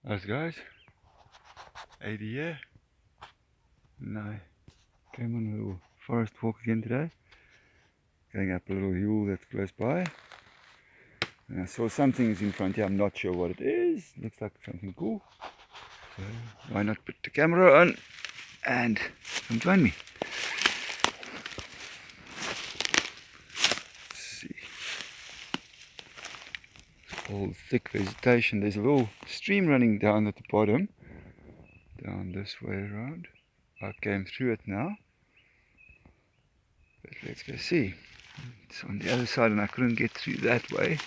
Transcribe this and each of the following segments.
Us guys, 80 here. No, came on a little forest walk again today. Going up a little hill that's close by. And I saw some things in front here, I'm not sure what it is. Looks like something cool. So why not put the camera on and come join me. Let's see. It's all thick vegetation. There's a little stream running down at the bottom. Down this way around. I came through it now. But let's go see. It's on the other side and I couldn't get through that way.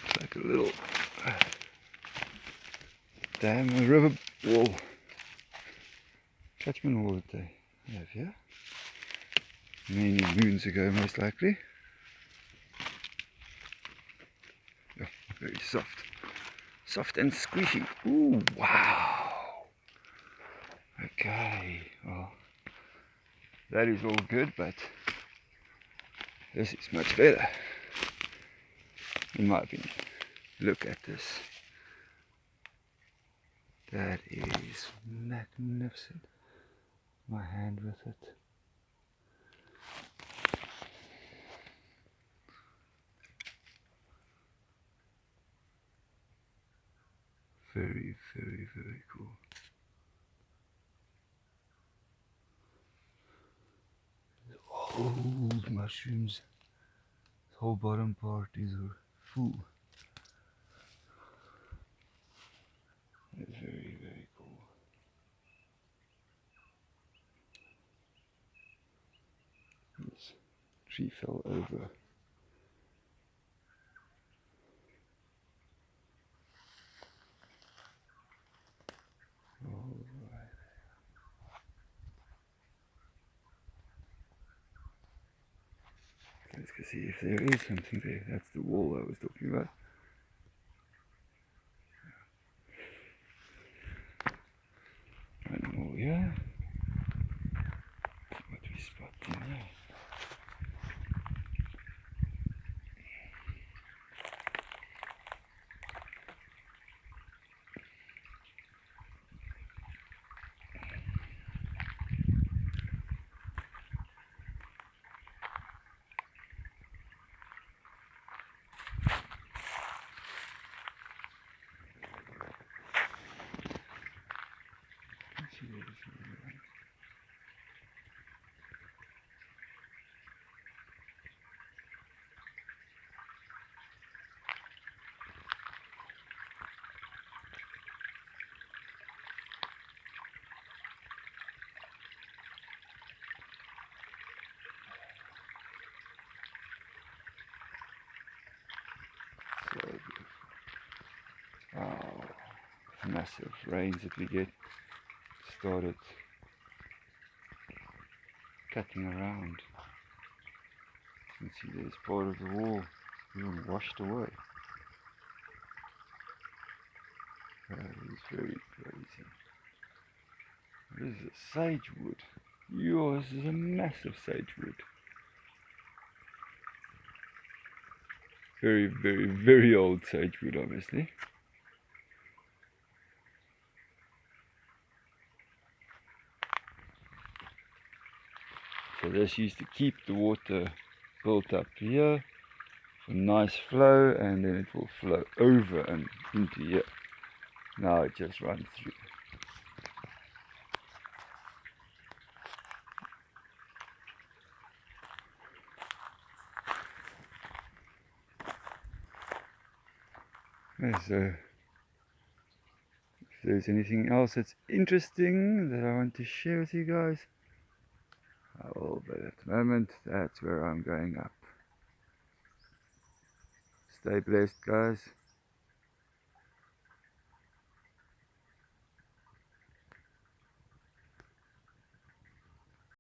It's like a little dam, a river wall. Catchment wall that they have here. Many moons ago, most likely. Oh, very soft. Soft and squishy. Ooh, wow. Okay, well, that is all good, but this is much better, in my opinion. Look at this. That is magnificent. My hand with it. Very, very, very cool. Old mushrooms. This whole bottom part is full. It's very, very cool. This tree fell over. Alright. Let's go see if there is something there. That's the wall I was talking about. One more here. What we spot in there? So beautiful. Wow. Massive rains that we get started cutting around. You can see there's part of the wall being washed away. That is very crazy. This is a sagewood. Yours is a massive sagewood. Very, very, very old sagewood, obviously. So this used to keep the water built up here for nice flow, and then it will flow over and into here. Now it just runs through. So if there's anything else that's interesting that I want to share with you guys, I will, but at the moment that's where I'm going up. Stay blessed, guys.